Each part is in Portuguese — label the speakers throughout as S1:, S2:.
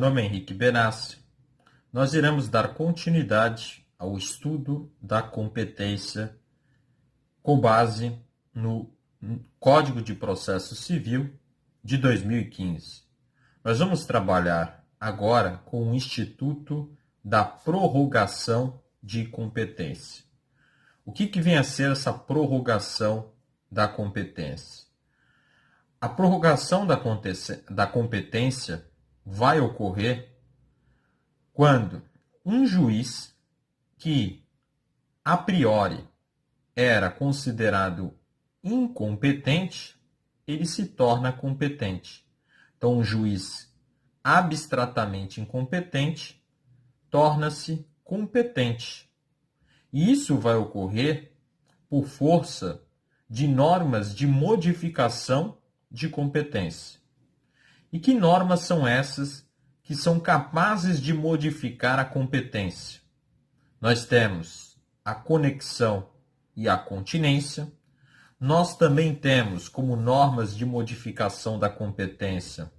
S1: nome é Henrique Benassi. Nós iremos dar continuidade ao estudo da competência com base no Código de Processo Civil de 2015. Nós vamos trabalhar agora com o Instituto da Prorrogação de Competência. O que vem a ser essa prorrogação da competência? A prorrogação da competência vai ocorrer quando um juiz que, a priori, era considerado incompetente, ele se torna competente. Então, um juiz abstratamente incompetente torna-se competente. E isso vai ocorrer por força de normas de modificação de competência. E que normas são essas que são capazes de modificar a competência? Nós temos a conexão e a continência. Nós também temos como normas de modificação da competência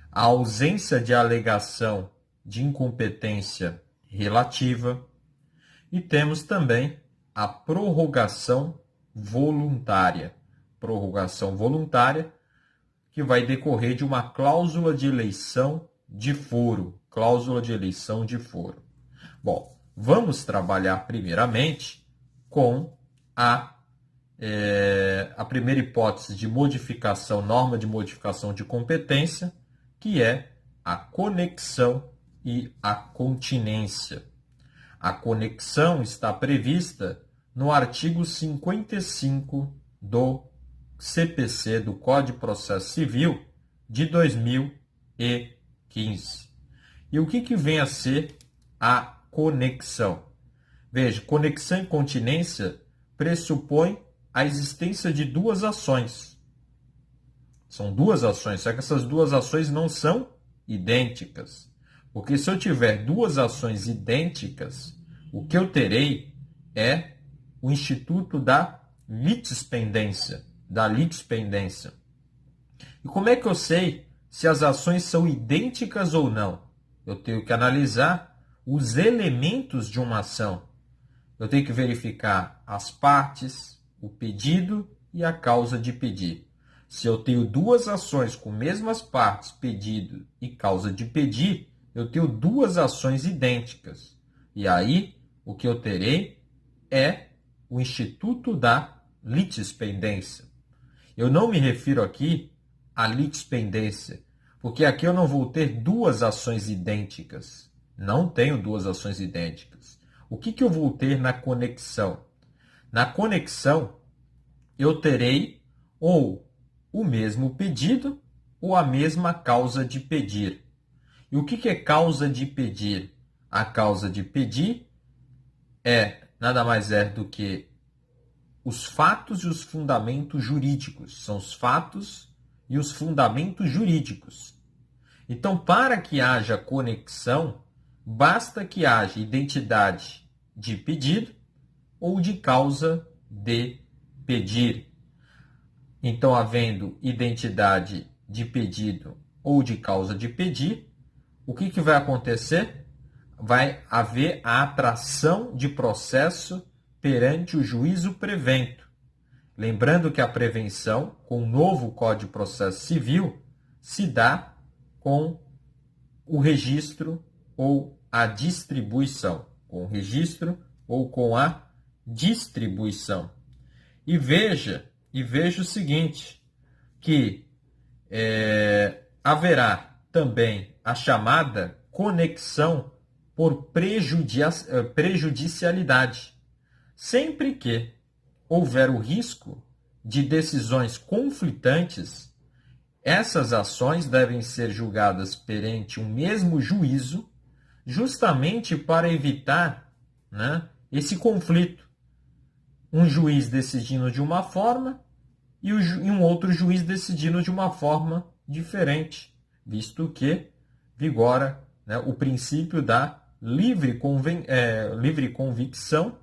S1: a ausência de alegação de incompetência relativa. E temos também a prorrogação voluntária. Prorrogação voluntária que vai decorrer de uma cláusula de eleição de foro. Cláusula de eleição de foro. Bom, vamos trabalhar primeiramente com a primeira hipótese de modificação, norma de modificação de competência, que é a conexão e a continência. A conexão está prevista no artigo 55 do CPC, do Código de Processo Civil, de 2015. E o que vem a ser a conexão? Veja, conexão e continência pressupõe a existência de duas ações. São duas ações, só que essas duas ações não são idênticas. Porque se eu tiver duas ações idênticas, o que eu terei é o instituto da litispendência. E como é que eu sei se as ações são idênticas ou não? Eu tenho que analisar os elementos de uma ação. Eu tenho que verificar as partes, o pedido e a causa de pedir. Se eu tenho duas ações com mesmas partes, pedido e causa de pedir, eu tenho duas ações idênticas. E aí, o que eu terei é o instituto da litispendência. Eu não me refiro aqui à litispendência, porque aqui eu não vou ter duas ações idênticas. Não tenho duas ações idênticas. O que eu vou ter na conexão? Na conexão, eu terei ou o mesmo pedido ou a mesma causa de pedir. E o que é causa de pedir? A causa de pedir nada mais é do que os fatos e os fundamentos jurídicos. São os fatos e os fundamentos jurídicos. Então, para que haja conexão, basta que haja identidade de pedido ou de causa de pedir. Então, havendo identidade de pedido ou de causa de pedir, o que vai acontecer? Vai haver a atração de processo perante o juízo prevento. Lembrando que a prevenção, com o novo Código de Processo Civil, se dá com o registro ou a distribuição. Com o registro ou com a distribuição. E veja o seguinte, que haverá também a chamada conexão por prejudicialidade. Sempre que houver o risco de decisões conflitantes, essas ações devem ser julgadas perante o mesmo juízo, justamente para evitar, esse conflito. Um juiz decidindo de uma forma e um outro juiz decidindo de uma forma diferente, visto que vigora o princípio da livre convicção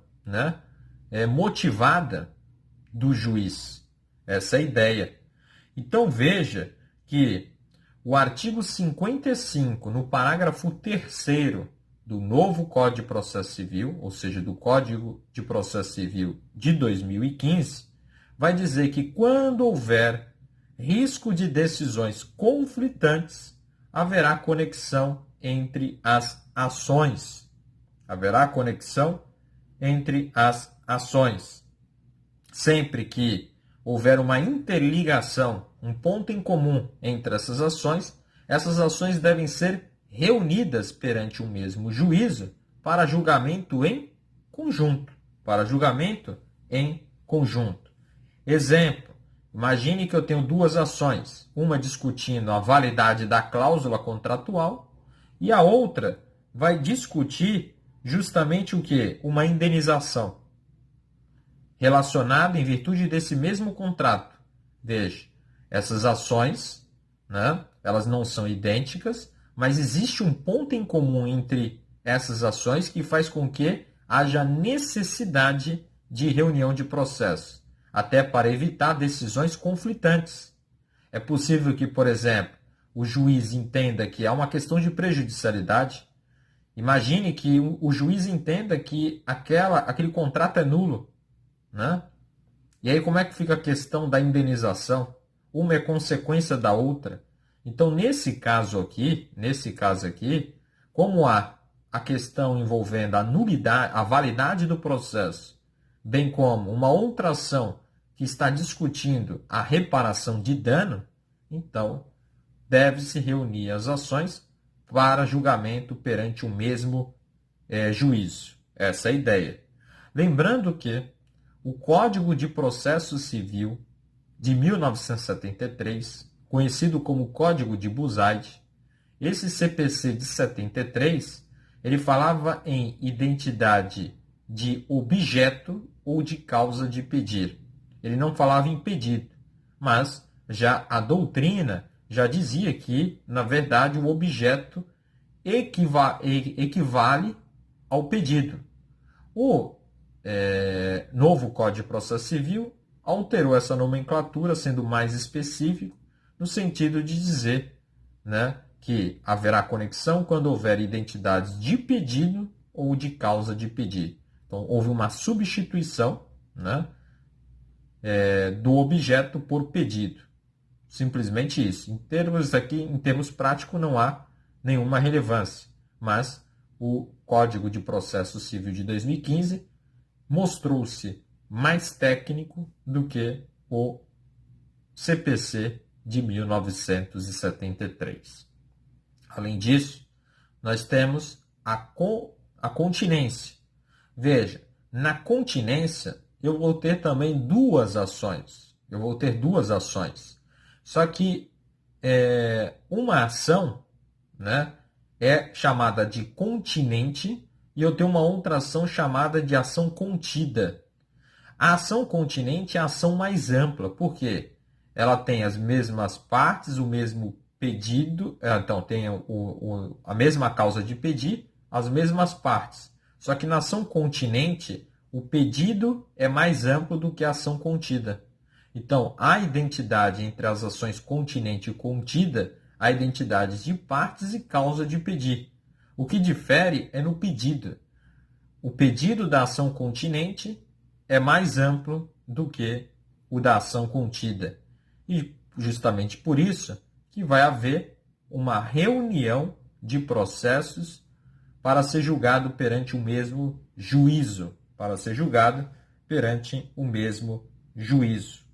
S1: motivada do juiz. Essa é a ideia. Então veja que o artigo 55, no parágrafo 3º do novo Código de Processo Civil, ou seja, do Código de Processo Civil de 2015, vai dizer que quando houver risco de decisões conflitantes, haverá conexão entre as ações. Haverá conexão entre as ações. Sempre que houver uma interligação, um ponto em comum entre essas ações devem ser reunidas perante o mesmo juízo para julgamento em conjunto. Para julgamento em conjunto. Exemplo, imagine que eu tenho duas ações, uma discutindo a validade da cláusula contratual e a outra vai discutir justamente o quê? Uma indenização relacionada em virtude desse mesmo contrato. Veja, essas ações, né, elas não são idênticas, mas existe um ponto em comum entre essas ações que faz com que haja necessidade de reunião de processo, até para evitar decisões conflitantes. É possível que, por exemplo, o juiz entenda que há uma questão de prejudicialidade. Imagine que o juiz entenda que aquele contrato é nulo, né? E aí como é que fica a questão da indenização? Uma é consequência da outra. Então, nesse caso aqui, como há a questão envolvendo a nulidade, a validade do processo, bem como uma outra ação que está discutindo a reparação de dano, então deve-se reunir as ações para julgamento perante o mesmo juízo. Essa é a ideia. Lembrando que o Código de Processo Civil de 1973, conhecido como Código de Buzaide, esse CPC de 73, ele falava em identidade de objeto ou de causa de pedir. Ele não falava em pedido, mas já a doutrina já dizia que, na verdade, o objeto equivale ao pedido. O novo Código de Processo Civil alterou essa nomenclatura, sendo mais específico, no sentido de dizer, né, que haverá conexão quando houver identidades de pedido ou de causa de pedir. Então, houve uma substituição, né, do objeto por pedido. Simplesmente isso. Em termos práticos, não há nenhuma relevância. Mas o Código de Processo Civil de 2015 mostrou-se mais técnico do que o CPC de 1973. Além disso, nós temos a continência. Veja, na continência, eu vou ter também duas ações. Só que uma ação, né, é chamada de continente e eu tenho uma outra ação chamada de ação contida. A ação continente é a ação mais ampla, porque ela tem as mesmas partes, o mesmo pedido, então tem a mesma causa de pedir, as mesmas partes. Só que na ação continente, o pedido é mais amplo do que a ação contida. Então, a identidade entre as ações continente e contida, a identidade de partes e causa de pedir. O que difere é no pedido. O pedido da ação continente é mais amplo do que o da ação contida. E justamente por isso que vai haver uma reunião de processos para ser julgado perante o mesmo juízo.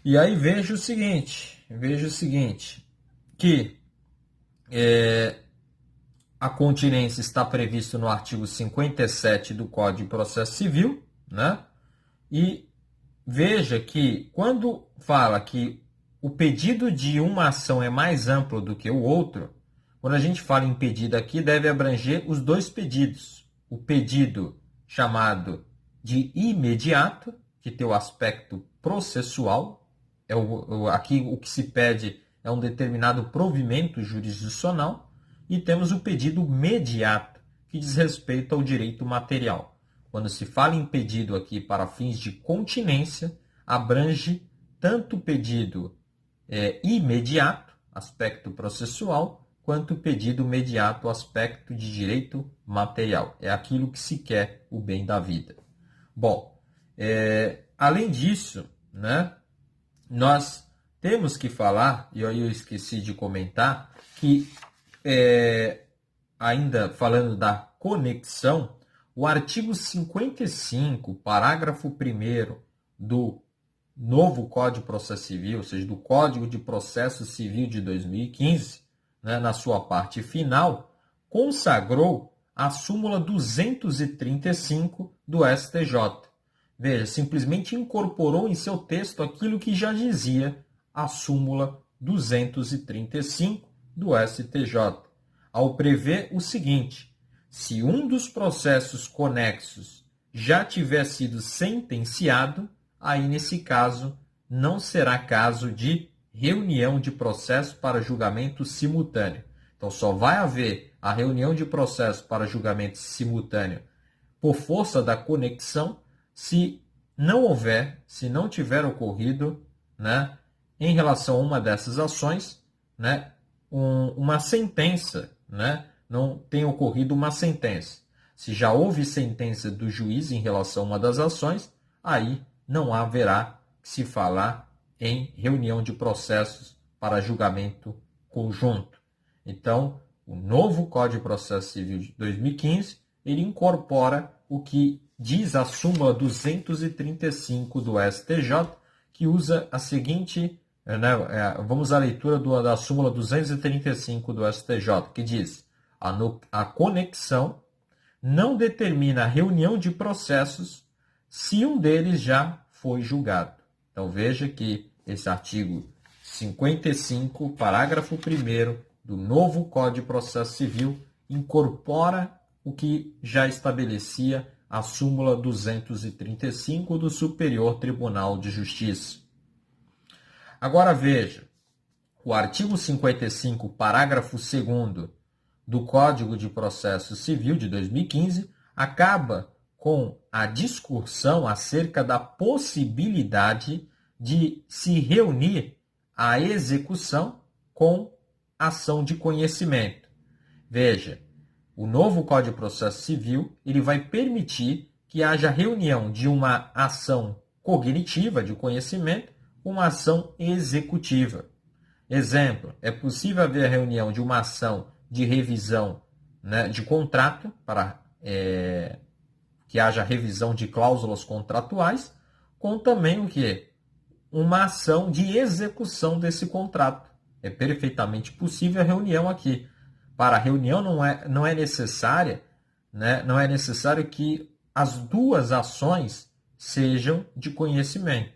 S1: E aí veja o seguinte, que a continência está previsto no artigo 57 do Código de Processo Civil, né? E veja que quando fala que o pedido de uma ação é mais amplo do que o outro, quando a gente fala em pedido aqui, deve abranger os dois pedidos. O pedido chamado de imediato, que tem o aspecto processual, aqui o que se pede é um determinado provimento jurisdicional, e temos o pedido mediato, que diz respeito ao direito material. Quando se fala em pedido aqui para fins de continência, abrange tanto o pedido imediato, aspecto processual, quanto o pedido mediato, aspecto de direito material. É aquilo que se quer o bem da vida. Bom, além disso, né, nós temos que falar, e aí eu esqueci de comentar, que ainda falando da conexão, o artigo 55, parágrafo 1º do novo Código de Processo Civil, ou seja, do Código de Processo Civil de 2015, né, na sua parte final, consagrou a súmula 235 do STJ. Veja, simplesmente incorporou em seu texto aquilo que já dizia a súmula 235 do STJ, ao prever o seguinte: se um dos processos conexos já tiver sido sentenciado, aí nesse caso não será caso de reunião de processo para julgamento simultâneo. Então só vai haver a reunião de processo para julgamento simultâneo por força da conexão se não houver, se não tiver ocorrido, né, em relação a uma dessas ações, né, uma sentença, né, não tem ocorrido uma sentença. Se já houve sentença do juiz em relação a uma das ações, aí não haverá que se falar em reunião de processos para julgamento conjunto. Então, o novo Código de Processo Civil de 2015, ele incorpora o que diz a súmula 235 do STJ, que usa a seguinte, né, vamos à leitura da súmula 235 do STJ, que diz: a conexão não determina a reunião de processos se um deles já foi julgado. Então veja que esse artigo 55, parágrafo 1º do novo Código de Processo Civil incorpora o que já estabelecia a súmula 235 do Superior Tribunal de Justiça. Agora veja, o artigo 55, parágrafo 2º do Código de Processo Civil de 2015 acaba com a discussão acerca da possibilidade de se reunir a execução com ação de conhecimento. Veja, o novo Código de Processo Civil ele vai permitir que haja reunião de uma ação cognitiva de conhecimento com uma ação executiva. Exemplo, é possível haver a reunião de uma ação de revisão, né, de contrato, para que haja revisão de cláusulas contratuais, com também o quê? Uma ação de execução desse contrato. É perfeitamente possível a reunião aqui. Para a reunião não é necessária, né, não é necessário que as duas ações sejam de conhecimento.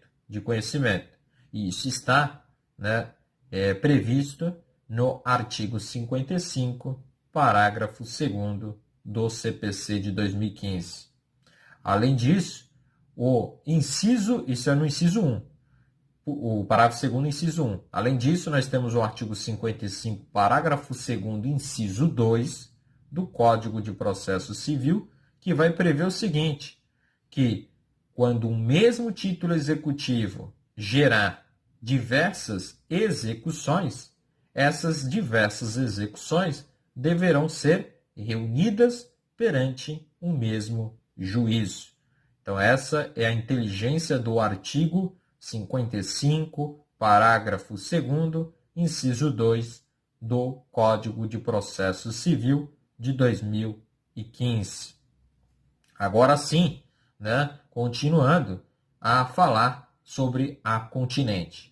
S1: E isso está, né, previsto no artigo 55, parágrafo 2º do CPC de 2015. Além disso, isso é no inciso 1, o parágrafo 2º, inciso 1. Além disso, nós temos o artigo 55, parágrafo 2º, inciso 2, do Código de Processo Civil, que vai prever o seguinte, que quando um mesmo título executivo gerar diversas execuções, essas diversas execuções deverão ser reunidas perante um mesmo juízo. Então, essa é a inteligência do artigo 55, parágrafo 2º, inciso 2 do Código de Processo Civil de 2015. Agora sim, né, continuando a falar sobre a continência.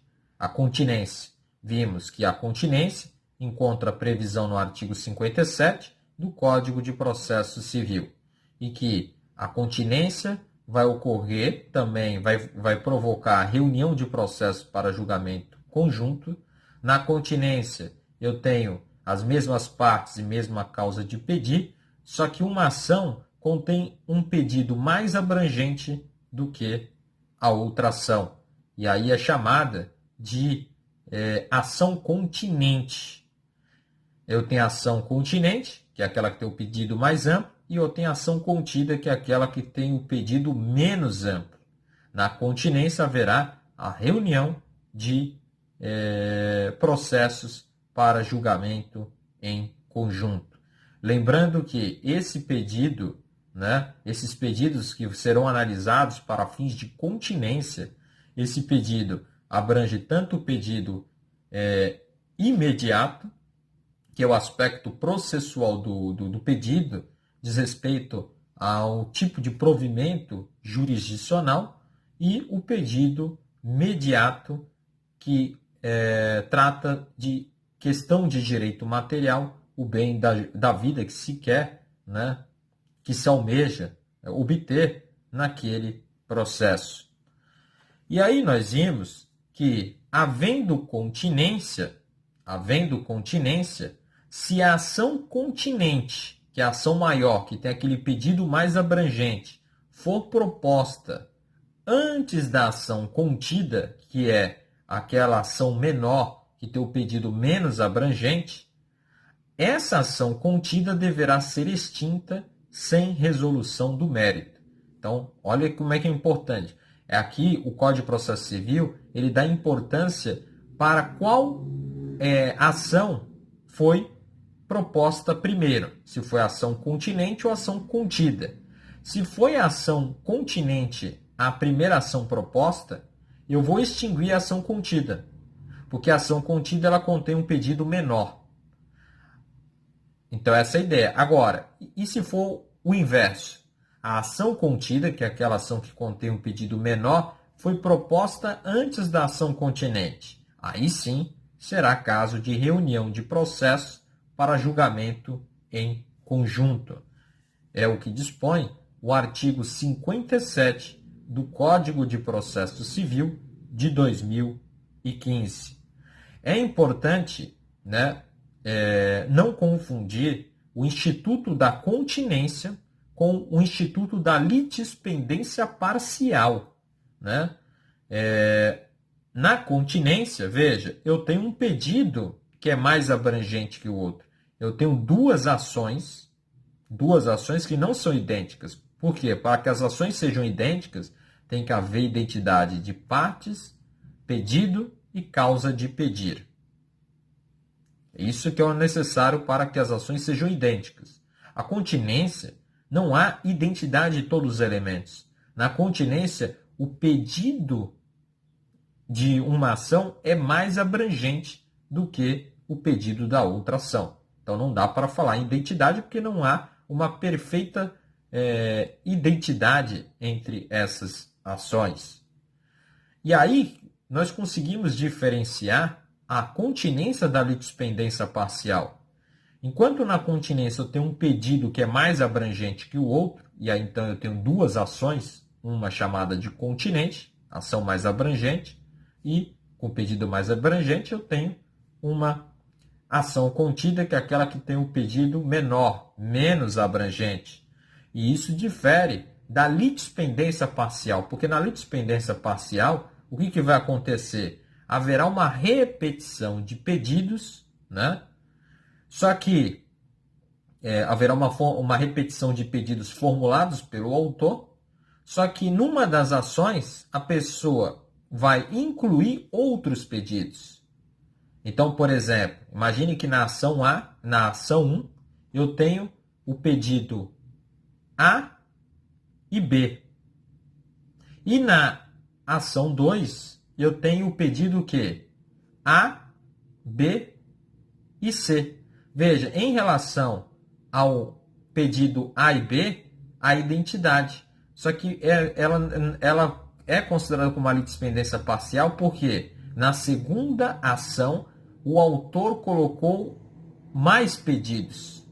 S1: Vimos que a continência encontra previsão no artigo 57 do Código de Processo Civil e que a continência vai ocorrer também, vai provocar reunião de processo para julgamento conjunto. Na continência, eu tenho as mesmas partes e mesma causa de pedir, só que uma ação contém um pedido mais abrangente do que a outra ação. E aí é chamada de ação continente. Eu tenho a ação continente, que é aquela que tem o pedido mais amplo, e eu tenho ação contida, que é aquela que tem o pedido menos amplo. Na continência haverá a reunião de processos para julgamento em conjunto. Lembrando que esse pedido, né, esses pedidos que serão analisados para fins de continência, esse pedido abrange tanto o pedido imediato, que é o aspecto processual do pedido, diz respeito ao tipo de provimento jurisdicional, e o pedido mediato, que trata de questão de direito material, o bem da vida que se quer, né, que se almeja obter naquele processo. E aí nós vimos que, havendo continência, se a ação continente, que é a ação maior, que tem aquele pedido mais abrangente, for proposta antes da ação contida, que é aquela ação menor, que tem o pedido menos abrangente, essa ação contida deverá ser extinta sem resolução do mérito. Então, olha como é que é importante. Aqui, o Código de Processo Civil, ele dá importância para qual ação foi proposta primeiro, se foi ação continente ou ação contida. Se foi a ação continente a primeira ação proposta, eu vou extinguir a ação contida, porque a ação contida ela contém um pedido menor. Então, essa é a ideia. Agora, e se for o inverso? A ação contida, que é aquela ação que contém um pedido menor, foi proposta antes da ação continente. Aí sim, será caso de reunião de processos para julgamento em conjunto. É o que dispõe o artigo 57 do Código de Processo Civil de 2015. É importante, né, não confundir o Instituto da Continência com o Instituto da Litispendência Parcial, né? Na continência, veja, eu tenho um pedido que é mais abrangente que o outro. Eu tenho duas ações que não são idênticas. Por quê? Para que as ações sejam idênticas, tem que haver identidade de partes, pedido e causa de pedir. Isso que é necessário para que as ações sejam idênticas. A continência, não há identidade de todos os elementos. Na continência, o pedido de uma ação é mais abrangente do que o pedido da outra ação. Então não dá para falar em identidade, porque não há uma perfeita identidade entre essas ações. E aí nós conseguimos diferenciar a continência da litispendência parcial. Enquanto na continência eu tenho um pedido que é mais abrangente que o outro, e aí então eu tenho duas ações, uma chamada de continente, ação mais abrangente, e com pedido mais abrangente eu tenho uma ação contida, que é aquela que tem um pedido menor, menos abrangente. E isso difere da litispendência parcial, porque na litispendência parcial, o que vai acontecer? Haverá uma repetição de pedidos, né? Só que haverá uma repetição de pedidos formulados pelo autor, só que numa das ações a pessoa vai incluir outros pedidos. Então, por exemplo, imagine que na ação A, na ação 1, eu tenho o pedido A e B. E na ação 2, eu tenho o pedido que A, B e C. Veja, em relação ao pedido A e B, a identidade. Só que ela é considerada como uma litispendência parcial porque na segunda ação o autor colocou mais pedidos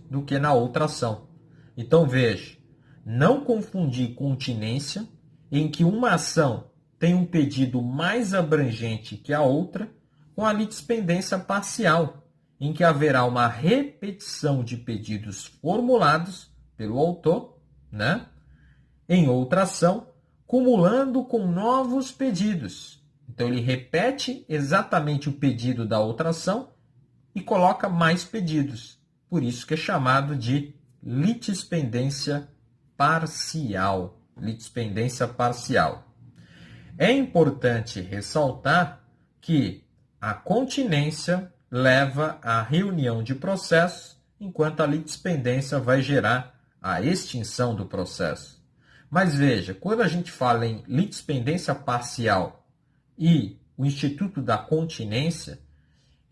S1: do que na outra ação. Então veja, não confundir continência, em que uma ação tem um pedido mais abrangente que a outra, com a litispendência parcial, em que haverá uma repetição de pedidos formulados pelo autor, né, em outra ação, cumulando com novos pedidos. Então, ele repete exatamente o pedido da outra ação e coloca mais pedidos. Por isso que é chamado de litispendência parcial. Litispendência parcial. É importante ressaltar que a continência leva à reunião de processos, enquanto a litispendência vai gerar a extinção do processo. Mas veja, quando a gente fala em litispendência parcial e o Instituto da Continência,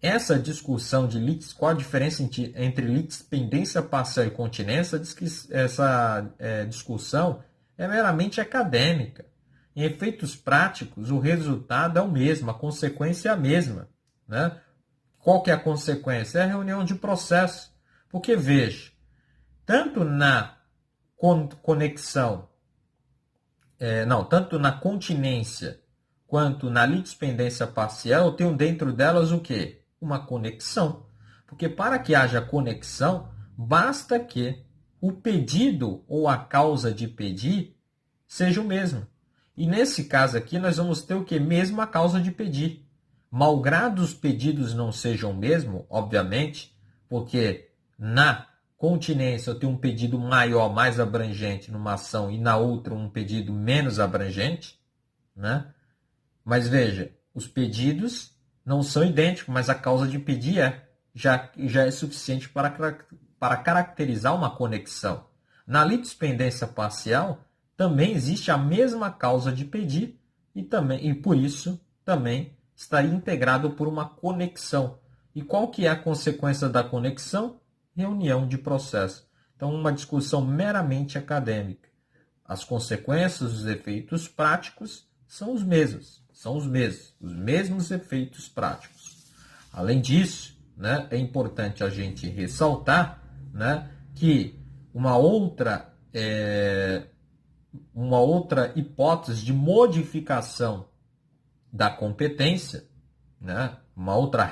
S1: essa discussão de qual a diferença entre litispendência parcial e continência, diz que essa discussão é meramente acadêmica. Em efeitos práticos, o resultado é o mesmo, a consequência é a mesma, né? Qual que é a consequência? É a reunião de processo. Porque, veja, tanto na conexão, tanto na continência quanto na litispendência parcial, eu tenho dentro delas o quê? Uma conexão. Porque para que haja conexão, basta que o pedido ou a causa de pedir seja o mesmo. E nesse caso aqui, nós vamos ter o quê? Mesmo a causa de pedir. Malgrado os pedidos não sejam o mesmo, obviamente, porque na continência eu tenho um pedido maior, mais abrangente numa ação e na outra um pedido menos abrangente, né? Mas veja, os pedidos não são idênticos, mas a causa de pedir já é suficiente para caracterizar uma conexão. Na litispendência parcial, também existe a mesma causa de pedir e por isso também estaria integrado por uma conexão. E qual que é a consequência da conexão? Reunião de processo. Então, uma discussão meramente acadêmica. As consequências, os efeitos práticos são os mesmos. Os mesmos efeitos práticos. Além disso, né, é importante a gente ressaltar, né, que uma outra hipótese de modificação da competência, né, uma outra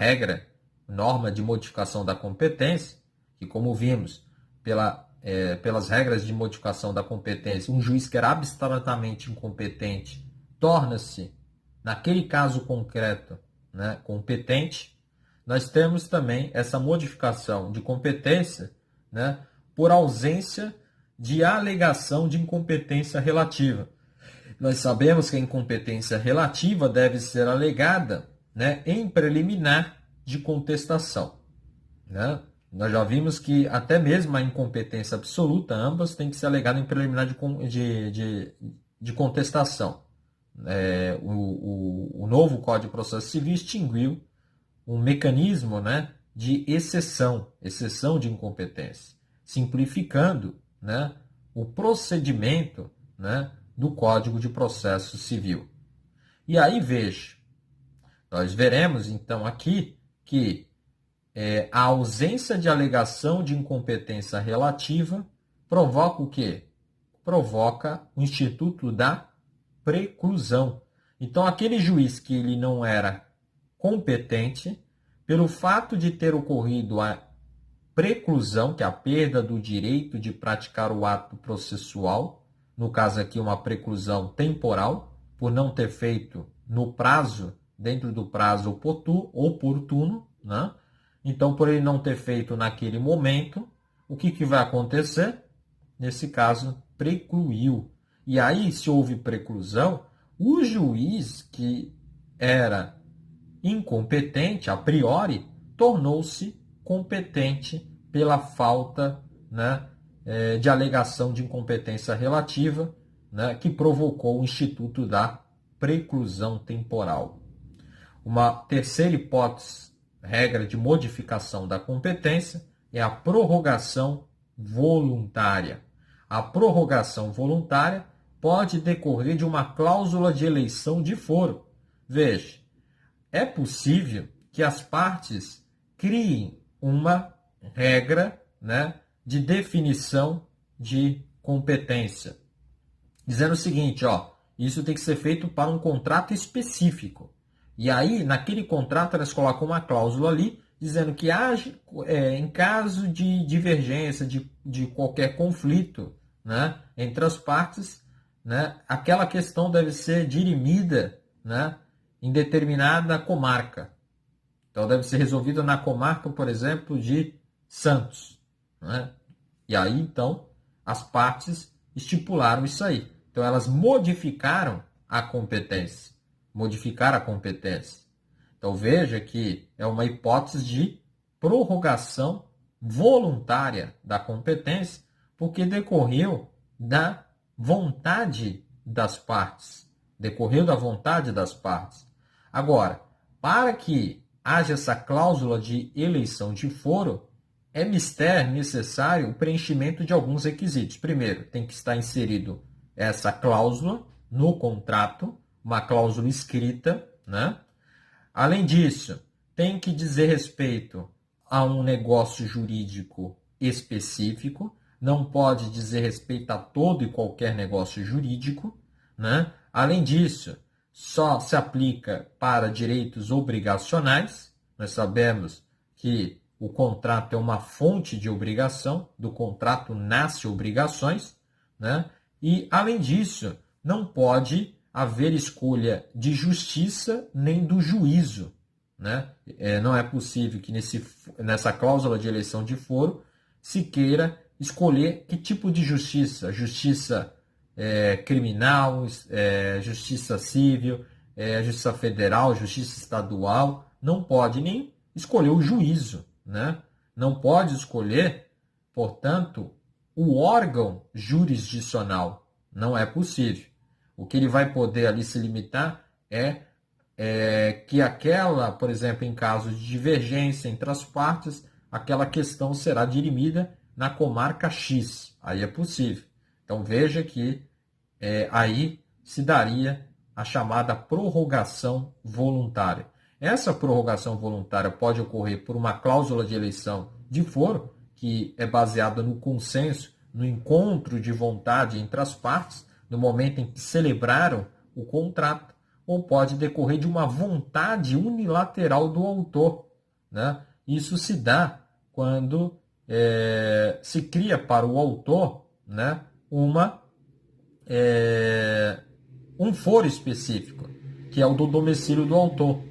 S1: norma de modificação da competência, que como vimos pelas regras de modificação da competência, um juiz que era abstratamente incompetente torna-se, naquele caso concreto, né, competente. Nós temos também essa modificação de competência, né, por ausência de alegação de incompetência relativa. Nós sabemos que a incompetência relativa deve ser alegada, né, em preliminar de contestação, né? Nós já vimos que até mesmo a incompetência absoluta, ambas têm que ser alegadas em preliminar de contestação. O novo Código de Processo Civil extinguiu um mecanismo, né, de exceção de incompetência, simplificando, né, o procedimento, né, do Código de Processo Civil. E aí, veja, nós veremos então aqui que a ausência de alegação de incompetência relativa provoca o quê? Provoca o instituto da preclusão. Então, aquele juiz que ele não era competente, pelo fato de ter ocorrido a preclusão, que é a perda do direito de praticar o ato processual, no caso aqui uma preclusão temporal, por não ter feito no prazo, dentro do prazo oportuno, né? Então, por ele não ter feito naquele momento, o que vai acontecer? Nesse caso, precluiu. E aí, se houve preclusão, o juiz que era incompetente, a priori, tornou-se competente pela falta, né, de alegação de incompetência relativa, né, que provocou o instituto da preclusão temporal. Uma terceira hipótese, regra de modificação da competência, é a prorrogação voluntária. A prorrogação voluntária pode decorrer de uma cláusula de eleição de foro. Veja, é possível que as partes criem uma regra, né, de definição de competência, dizendo o seguinte, isso tem que ser feito para um contrato específico. E aí, naquele contrato, elas colocam uma cláusula ali, dizendo que em caso de divergência, de qualquer conflito, né, entre as partes, né, aquela questão deve ser dirimida, né, em determinada comarca. Então, deve ser resolvida na comarca, por exemplo, de Santos, né? E aí, então, as partes estipularam isso aí. Então, elas modificaram a competência. Modificaram a competência. Então, veja que é uma hipótese de prorrogação voluntária da competência, porque decorreu da vontade das partes. Decorreu da vontade das partes. Agora, para que haja essa cláusula de eleição de foro, é necessário o preenchimento de alguns requisitos. Primeiro, tem que estar inserido essa cláusula no contrato, uma cláusula escrita, né? Além disso, tem que dizer respeito a um negócio jurídico específico, não pode dizer respeito a todo e qualquer negócio jurídico, né? Além disso, só se aplica para direitos obrigacionais. Nós sabemos que o contrato é uma fonte de obrigação, do contrato nasce obrigações, né? E, além disso, não pode haver escolha de justiça nem do juízo, né? Não é possível que nessa cláusula de eleição de foro se queira escolher que tipo de justiça, justiça criminal, justiça civil, justiça federal, justiça estadual, não pode nem escolher o juízo, né? Não pode escolher, portanto, o órgão jurisdicional, não é possível. O que ele vai poder ali se limitar é que aquela, por exemplo, em caso de divergência entre as partes, aquela questão será dirimida na comarca X. Aí é possível. Então veja que aí se daria a chamada prorrogação voluntária. Essa prorrogação voluntária pode ocorrer por uma cláusula de eleição de foro, que é baseada no consenso, no encontro de vontade entre as partes, no momento em que celebraram o contrato, ou pode decorrer de uma vontade unilateral do autor, né? Isso se dá quando se cria para o autor, né, um foro específico, que é o do domicílio do autor,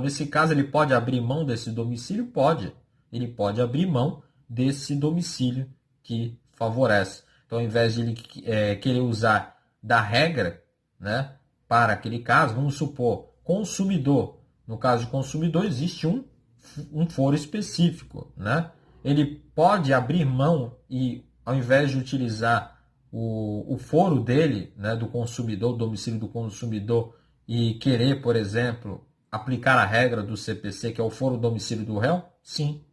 S1: Nesse caso, ele pode abrir mão desse domicílio? Pode. Ele pode abrir mão desse domicílio que favorece. Então, ao invés de ele querer usar da regra, né, para aquele caso, vamos supor, consumidor. No caso de consumidor, existe um foro específico, né? Ele pode abrir mão e, ao invés de utilizar o foro dele, né, do consumidor, o domicílio do consumidor, e querer, por exemplo, aplicar a regra do CPC, que é o foro domicílio do réu? Sim.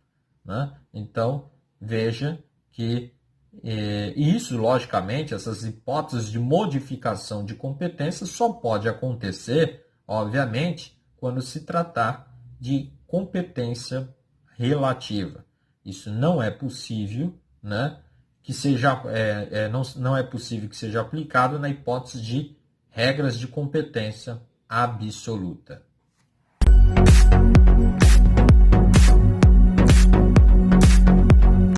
S1: Né? Então, veja que isso, logicamente, essas hipóteses de modificação de competência só pode acontecer, obviamente, quando se tratar de competência relativa. Isso não é possível, né, que seja, não é possível que seja aplicado na hipótese de regras de competência absoluta.